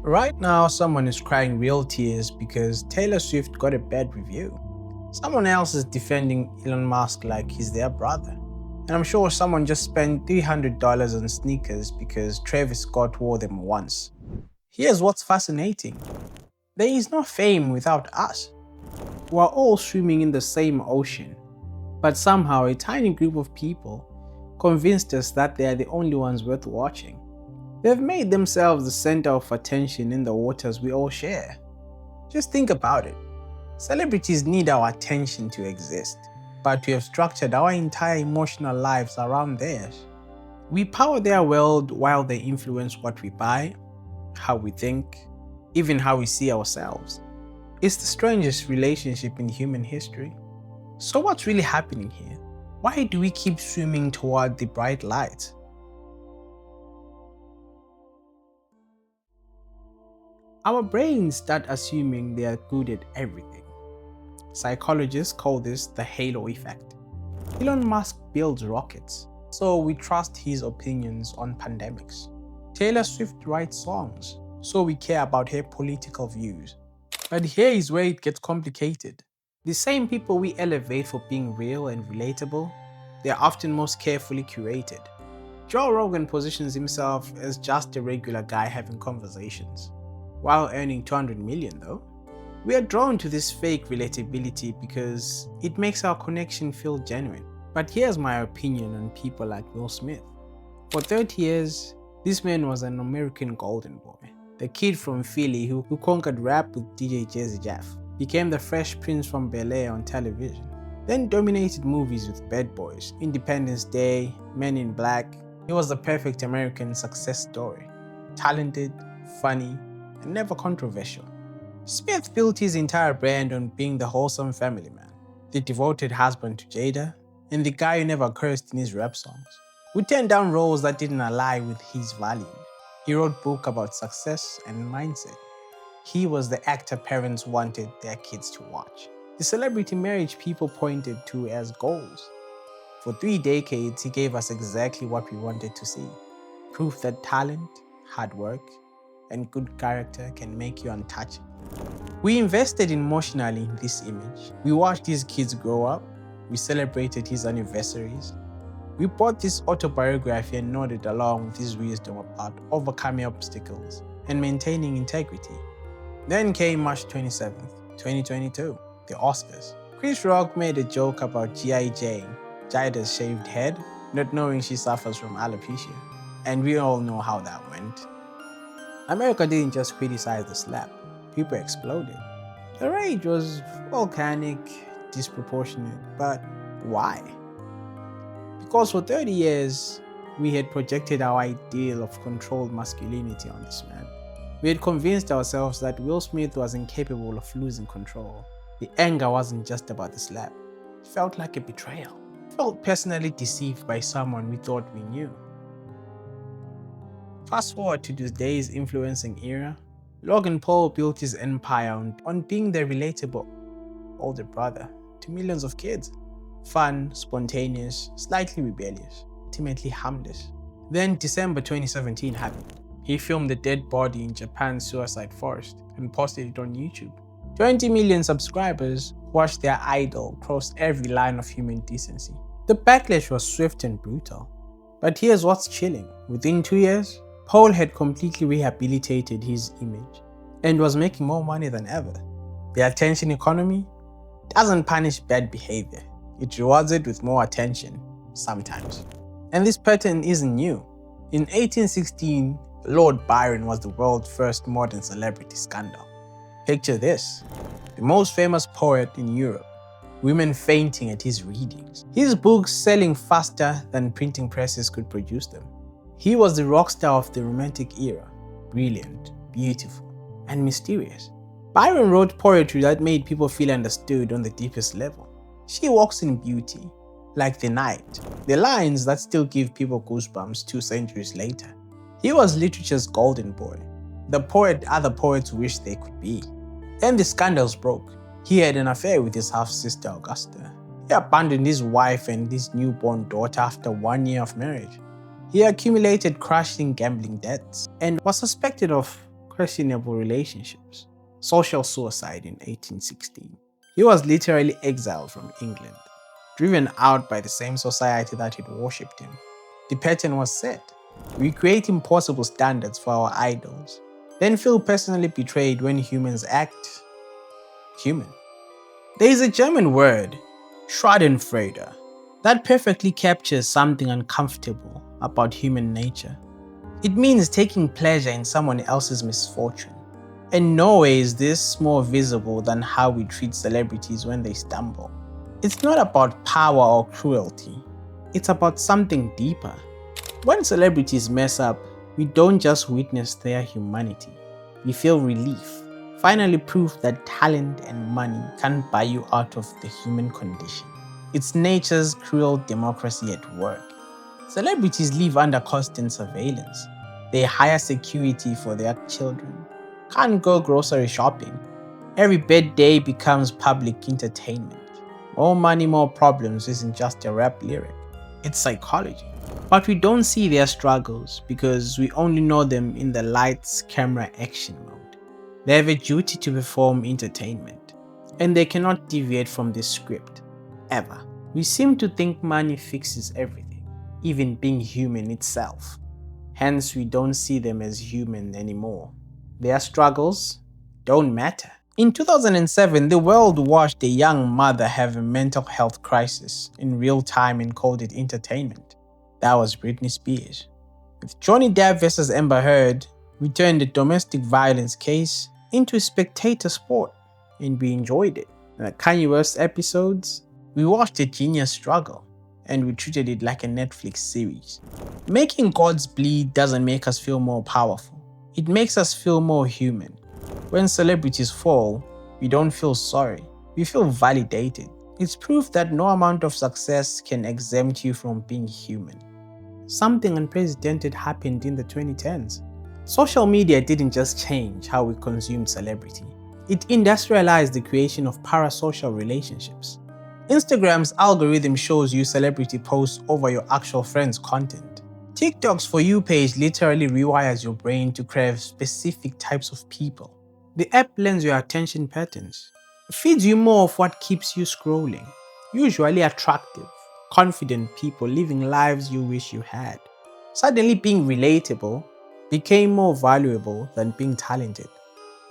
Right now, someone is crying real tears because Taylor Swift got a bad review. Someone else is defending Elon Musk like he's their brother. And I'm sure someone just spent $300 on sneakers because Travis Scott wore them once. Here's what's fascinating: there is no fame without us. We're all swimming in the same ocean, but somehow a tiny group of people convinced us that they are the only ones worth watching. They've made themselves the center of attention in the waters we all share. Just think about it. Celebrities need our attention to exist, but we have structured our entire emotional lives around theirs. We power their world while they influence what we buy, how we think, even how we see ourselves. It's the strangest relationship in human history. So, what's really happening here? Why do we keep swimming toward the bright light? Our brains start assuming they are good at everything. Psychologists call this the halo effect. Elon Musk builds rockets, so we trust his opinions on pandemics. Taylor Swift writes songs, so we care about her political views. But here is where it gets complicated. The same people we elevate for being real and relatable, they are often most carefully curated. Joe Rogan positions himself as just a regular guy having conversations, while earning 200 million though. We are drawn to this fake relatability because it makes our connection feel genuine. But here's my opinion on people like Will Smith. For 30 years, this man was an American golden boy. The kid from Philly who conquered rap with DJ Jazzy Jeff, became the Fresh Prince from Bel-Air on television, then dominated movies with Bad Boys, Independence Day, Men in Black. He was the perfect American success story. Talented, funny, and never controversial. Smith built his entire brand on being the wholesome family man, the devoted husband to Jada, and the guy who never cursed in his rap songs, who turned down roles that didn't align with his values. He wrote books about success and mindset. He was the actor parents wanted their kids to watch. The celebrity marriage people pointed to as goals. For 3 decades, he gave us exactly what we wanted to see: proof that talent, hard work, and good character can make you untouchable. We invested emotionally in this image. We watched his kids grow up, we celebrated his anniversaries, we bought this autobiography and nodded along with his wisdom about overcoming obstacles and maintaining integrity. Then came March 27th, 2022, the Oscars. Chris Rock made a joke about G.I. Jane, Jada's shaved head, not knowing she suffers from alopecia. And we all know how that went. America didn't just criticize the slap, people exploded. The rage was volcanic, disproportionate, but why? Because for 30 years, we had projected our ideal of controlled masculinity on this man. We had convinced ourselves that Will Smith was incapable of losing control. The anger wasn't just about the slap, it felt like a betrayal. I felt personally deceived by someone we thought we knew. Fast forward to today's influencing era, Logan Paul built his empire on being the relatable older brother to millions of kids. Fun, spontaneous, slightly rebellious, ultimately harmless. Then December 2017 happened. He filmed a dead body in Japan's suicide forest and posted it on YouTube. 20 million subscribers watched their idol cross every line of human decency. The backlash was swift and brutal. But here's what's chilling. Within 2 years, Paul had completely rehabilitated his image and was making more money than ever. The attention economy doesn't punish bad behavior. It rewards it with more attention, sometimes. And this pattern isn't new. In 1816, Lord Byron was the world's first modern celebrity scandal. Picture this: the most famous poet in Europe, women fainting at his readings, his books selling faster than printing presses could produce them. He was the rock star of the Romantic era, brilliant, beautiful, and mysterious. Byron wrote poetry that made people feel understood on the deepest level. She walks in beauty, like the night, the lines that still give people goosebumps 2 centuries later. He was literature's golden boy, the poet other poets wish they could be. Then the scandals broke. He had an affair with his half-sister Augusta. He abandoned his wife and his newborn daughter after 1 year of marriage. He accumulated crushing gambling debts and was suspected of questionable relationships, social suicide in 1816. He was literally exiled from England, driven out by the same society that had worshipped him. The pattern was set. We create impossible standards for our idols, then feel personally betrayed when humans act human. There is a German word, Schadenfreude, that perfectly captures something uncomfortable about human nature. It means taking pleasure in someone else's misfortune. In no way is this more visible than how we treat celebrities when they stumble. It's not about power or cruelty, it's about something deeper. When celebrities mess up, we don't just witness their humanity, we feel relief. Finally proof that talent and money can't buy you out of the human condition. It's nature's cruel democracy at work. Celebrities live under constant surveillance. They hire security for their children, can't go grocery shopping. Every birthday becomes public entertainment. More money, more problems isn't just a rap lyric, it's psychology. But we don't see their struggles because we only know them in the lights, camera, action mode. They have a duty to perform entertainment, and they cannot deviate from this script, ever. We seem to think money fixes everything, even being human itself. Hence, we don't see them as human anymore. Their struggles don't matter. In 2007, the world watched a young mother have a mental health crisis in real time and called it entertainment. That was Britney Spears. With Johnny Depp vs. Amber Heard, we turned a domestic violence case into a spectator sport, and we enjoyed it. In the Kanye West episodes, we watched a genius struggle, and we treated it like a Netflix series. Making gods bleed doesn't make us feel more powerful. It makes us feel more human. When celebrities fall, we don't feel sorry. We feel validated. It's proof that no amount of success can exempt you from being human. Something unprecedented happened in the 2010s. Social media didn't just change how we consumed celebrity. It industrialized the creation of parasocial relationships. Instagram's algorithm shows you celebrity posts over your actual friends' content. TikTok's For You page literally rewires your brain to crave specific types of people. The app learns your attention patterns. It feeds you more of what keeps you scrolling. Usually attractive, confident people living lives you wish you had. Suddenly being relatable became more valuable than being talented.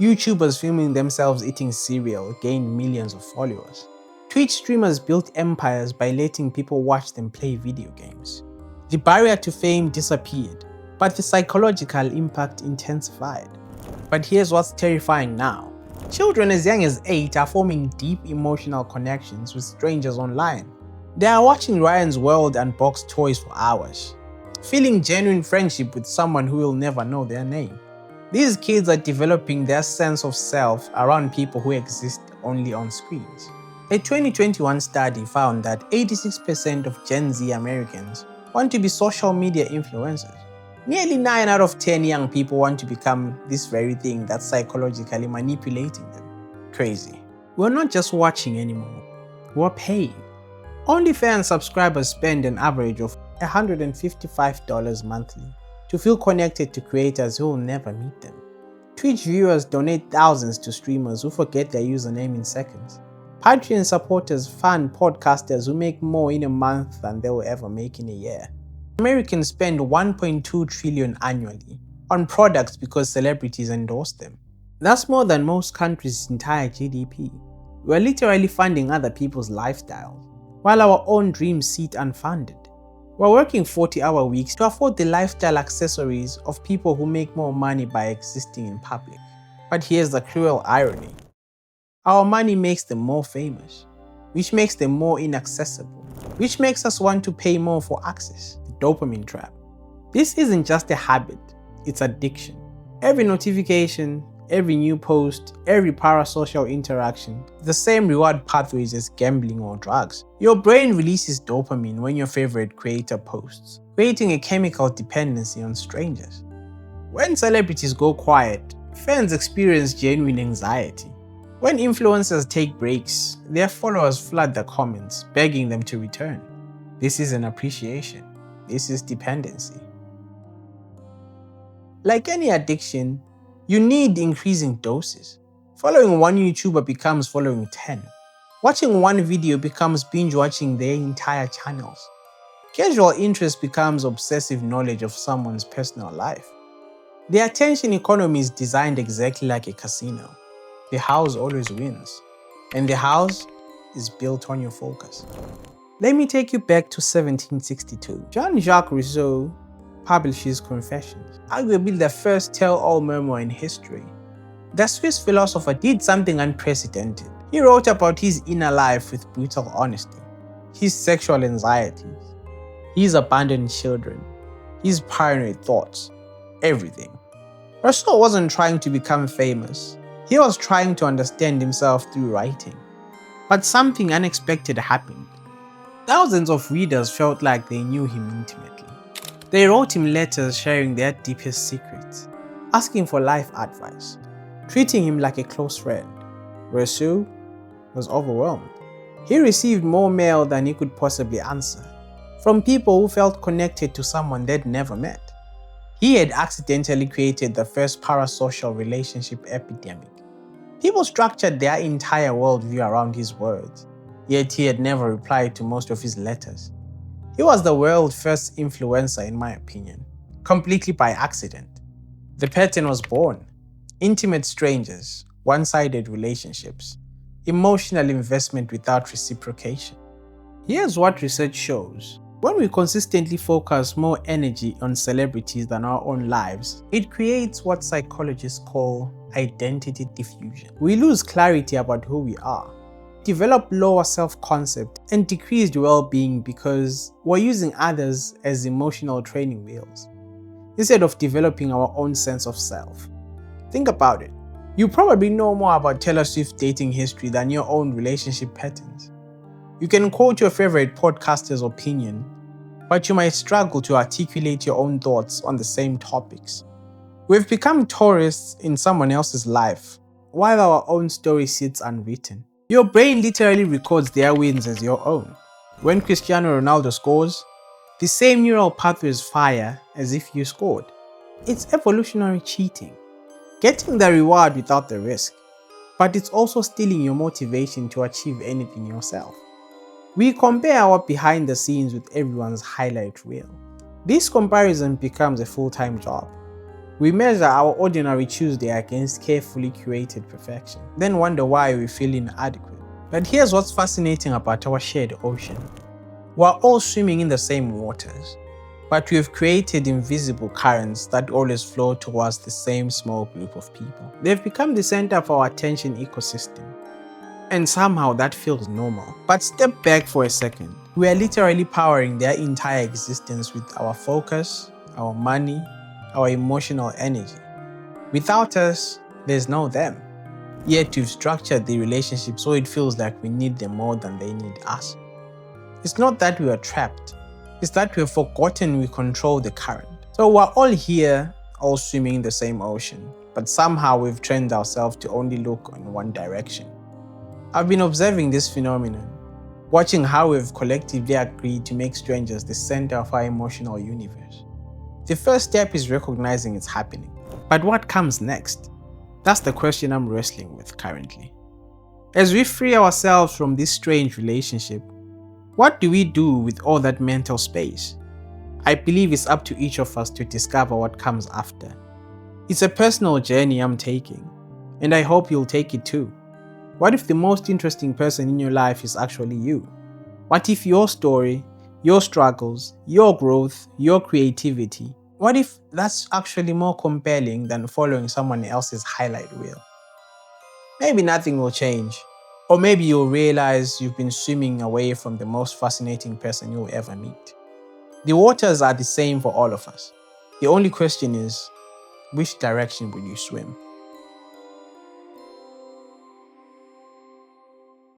YouTubers filming themselves eating cereal gained millions of followers. Twitch streamers built empires by letting people watch them play video games. The barrier to fame disappeared, but the psychological impact intensified. But here's what's terrifying now. Children as young as 8 are forming deep emotional connections with strangers online. They are watching Ryan's World unbox toys for hours, feeling genuine friendship with someone who will never know their name. These kids are developing their sense of self around people who exist only on screens. A 2021 study found that 86% of Gen Z Americans want to be social media influencers. Nearly 9 out of 10 young people want to become this very thing that's psychologically manipulating them. Crazy. We're not just watching anymore, we're paying. OnlyFans subscribers spend an average of $155 monthly to feel connected to creators who will never meet them. Twitch viewers donate thousands to streamers who forget their username in seconds. Patreon supporters fund podcasters who make more in a month than they will ever make in a year. Americans spend $1.2 trillion annually on products because celebrities endorse them. That's more than most countries' entire GDP. We're literally funding other people's lifestyles, while our own dreams sit unfunded. We're working 40-hour weeks to afford the lifestyle accessories of people who make more money by existing in public. But here's the cruel irony. Our money makes them more famous, which makes them more inaccessible, which makes us want to pay more for access. The dopamine trap. This isn't just a habit, it's addiction. Every notification, every new post, every parasocial interaction, the same reward pathways as gambling or drugs. Your brain releases dopamine when your favorite creator posts, creating a chemical dependency on strangers. When celebrities go quiet, fans experience genuine anxiety. When influencers take breaks, their followers flood the comments, begging them to return. This isn't appreciation, this is dependency. Like any addiction, You need increasing doses. Following one YouTuber becomes following 10. Watching one video becomes binge watching their entire channels. Casual interest becomes obsessive knowledge of someone's personal life. The attention economy is designed exactly like a casino. The house always wins, and the house is built on your focus. Let me take you back to 1762. Jean-Jacques Rousseau published his Confessions, arguably the first tell-all memoir in history. The Swiss philosopher did something unprecedented. He wrote about his inner life with brutal honesty, his sexual anxieties, his abandoned children, his paranoid thoughts, everything. Rousseau wasn't trying to become famous. He was trying to understand himself through writing. But something unexpected happened. Thousands of readers felt like they knew him intimately. They wrote him letters sharing their deepest secrets, asking for life advice, treating him like a close friend. Rousseau was overwhelmed. He received more mail than he could possibly answer, from people who felt connected to someone they'd never met. He had accidentally created the first parasocial relationship epidemic. People structured their entire worldview around his words, yet he had never replied to most of his letters. He was the world's first influencer, in my opinion, completely by accident. The pattern was born: intimate strangers, one-sided relationships, emotional investment without reciprocation. Here's what research shows. When we consistently focus more energy on celebrities than our own lives, it creates what psychologists call identity diffusion. We lose clarity about who we are, develop lower self-concept, and decreased well-being because we're using others as emotional training wheels, instead of developing our own sense of self. Think about it. You probably know more about Taylor Swift's dating history than your own relationship patterns. You can quote your favorite podcaster's opinion, but you might struggle to articulate your own thoughts on the same topics. We've become tourists in someone else's life, while our own story sits unwritten. Your brain literally records their wins as your own. When Cristiano Ronaldo scores, the same neural pathways fire as if you scored. It's evolutionary cheating, getting the reward without the risk, but it's also stealing your motivation to achieve anything yourself. We compare our behind the scenes with everyone's highlight reel. This comparison becomes a full-time job. We measure our ordinary Tuesday against carefully curated perfection, then wonder why we feel inadequate. But here's what's fascinating about our shared ocean. We're all swimming in the same waters, but we've created invisible currents that always flow towards the same small group of people. They've become the center of our attention ecosystem, and somehow that feels normal. But step back for a second. We are literally powering their entire existence with our focus, our money, our emotional energy. Without us, there's no them. Yet we've structured the relationship so it feels like we need them more than they need us. It's not that we are trapped, it's that we've forgotten we control the current. So we're all here, all swimming in the same ocean, but somehow we've trained ourselves to only look in one direction. I've been observing this phenomenon, watching how we've collectively agreed to make strangers the center of our emotional universe. The first step is recognizing it's happening. But what comes next? That's the question I'm wrestling with currently. As we free ourselves from this strange relationship, what do we do with all that mental space? I believe it's up to each of us to discover what comes after. It's a personal journey I'm taking, and I hope you'll take it too. What if the most interesting person in your life is actually you? What if your story, your struggles, your growth, your creativity, what if that's actually more compelling than following someone else's highlight reel? Maybe nothing will change. Or maybe you'll realize you've been swimming away from the most fascinating person you'll ever meet. The waters are the same for all of us. The only question is, which direction will you swim?